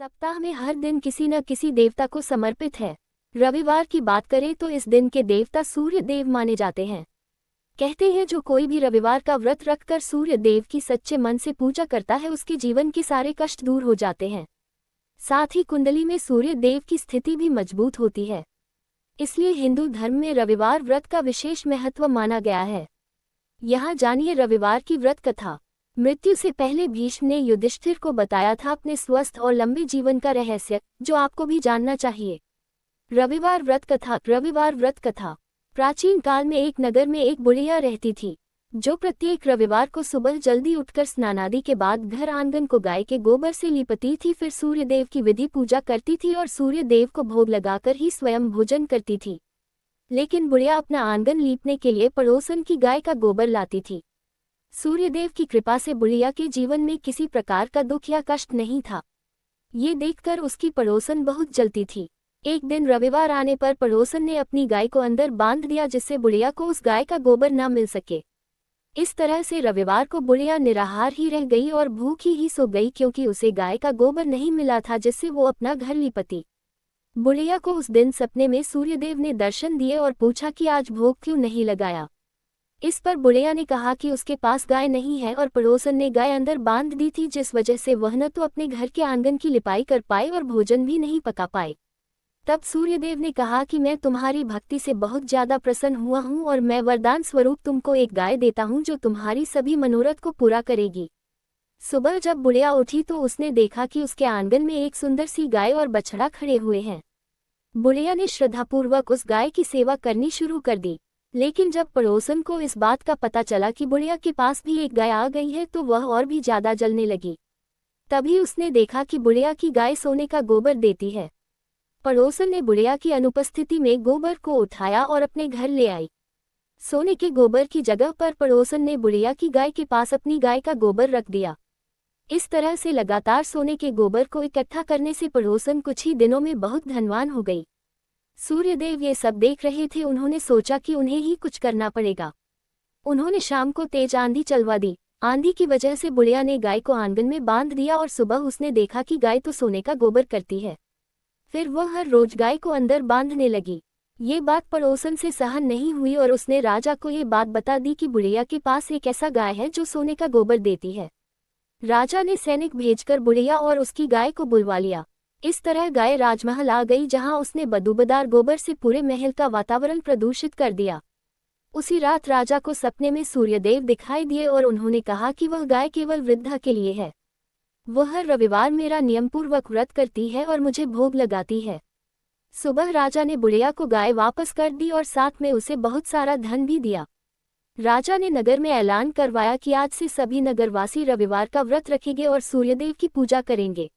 सप्ताह में हर दिन किसी न किसी देवता को समर्पित है। रविवार की बात करें तो इस दिन के देवता सूर्य देव माने जाते हैं। कहते हैं जो कोई भी रविवार का व्रत रखकर सूर्य देव की सच्चे मन से पूजा करता है उसके जीवन के सारे कष्ट दूर हो जाते हैं। साथ ही कुंडली में सूर्य देव की स्थिति भी मजबूत होती है। इसलिए हिंदू धर्म में रविवार व्रत का विशेष महत्व माना गया है। यहाँ जानिए रविवार की व्रत कथा। मृत्यु से पहले भीष्म ने युधिष्ठिर को बताया था अपने स्वस्थ और लंबे जीवन का रहस्य, जो आपको भी जानना चाहिए। रविवार व्रत कथा। रविवार व्रत कथा। प्राचीन काल में एक नगर में एक बुढ़िया रहती थी, जो प्रत्येक रविवार को सुबह जल्दी उठकर स्नानादि के बाद घर आंगन को गाय के गोबर से लिपती थी। फिर सूर्यदेव की विधि पूजा करती थी और सूर्यदेव को भोग लगाकर ही स्वयं भोजन करती थी। लेकिन बुढ़िया अपना आंगन लीपने के लिए पड़ोसन की गाय का गोबर लाती थी। सूर्यदेव की कृपा से बुढ़िया के जीवन में किसी प्रकार का दुख या कष्ट नहीं था। ये देखकर उसकी पड़ोसन बहुत जलती थी। एक दिन रविवार आने पर पड़ोसन ने अपनी गाय को अंदर बांध दिया, जिससे बुढ़िया को उस गाय का गोबर न मिल सके। इस तरह से रविवार को बुढ़िया निराहार ही रह गई और भूखी ही सो गई, क्योंकि उसे गाय का गोबर नहीं मिला था जिससे वो अपना घर लिपती। बुढ़िया को उस दिन सपने में सूर्यदेव ने दर्शन दिए और पूछा कि आज भोग क्यों नहीं लगाया। इस पर बुढ़िया ने कहा कि उसके पास गाय नहीं है और पड़ोसन ने गाय अंदर बांध दी थी, जिस वजह से वह न तो अपने घर के आंगन की लिपाई कर पाए और भोजन भी नहीं पका पाए। तब सूर्यदेव ने कहा कि मैं तुम्हारी भक्ति से बहुत ज्यादा प्रसन्न हुआ हूँ और मैं वरदान स्वरूप तुमको एक गाय देता हूँ जो तुम्हारी सभी मनोरथ को पूरा करेगी। सुबह जब बुढ़िया उठी तो उसने देखा कि उसके आंगन में एक सुंदर सी गाय और बछड़ा खड़े हुए हैं। बुढ़िया ने श्रद्धापूर्वक उस गाय की सेवा करनी शुरू कर दी। लेकिन जब पड़ोसन को इस बात का पता चला कि बुढ़िया के पास भी एक गाय आ गई है तो वह और भी ज्यादा जलने लगी। तभी उसने देखा कि बुढ़िया की गाय सोने का गोबर देती है। पड़ोसन ने बुढ़िया की अनुपस्थिति में गोबर को उठाया और अपने घर ले आई। सोने के गोबर की जगह पर पड़ोसन ने बुढ़िया की गाय के पास अपनी गाय का गोबर रख दिया। इस तरह से लगातार सोने के गोबर को इकट्ठा करने से पड़ोसन कुछ ही दिनों में बहुत धनवान हो गई। सूर्यदेव ये सब देख रहे थे। उन्होंने सोचा कि उन्हें ही कुछ करना पड़ेगा। उन्होंने शाम को तेज आंधी चलवा दी। आंधी की वजह से बुढ़िया ने गाय को आंगन में बांध दिया और सुबह उसने देखा कि गाय तो सोने का गोबर करती है। फिर वह हर रोज गाय को अंदर बांधने लगी। ये बात पड़ोसन से सहन नहीं हुई और उसने राजा को ये बात बता दी कि बुढ़िया के पास एक ऐसा गाय है जो सोने का गोबर देती है। राजा ने सैनिक भेजकर बुढ़िया और उसकी गाय को बुलवा लिया। इस तरह गाय राजमहल आ गई, जहां उसने बदबूदार गोबर से पूरे महल का वातावरण प्रदूषित कर दिया। उसी रात राजा को सपने में सूर्यदेव दिखाई दिए और उन्होंने कहा कि वह गाय केवल वृद्धा के लिए है। वह हर रविवार मेरा नियमपूर्वक व्रत करती है और मुझे भोग लगाती है। सुबह राजा ने बुढ़िया को गाय वापस कर दी और साथ में उसे बहुत सारा धन भी दिया। राजा ने नगर में ऐलान करवाया कि आज से सभी नगरवासी रविवार का व्रत रखेंगे और सूर्यदेव की पूजा करेंगे।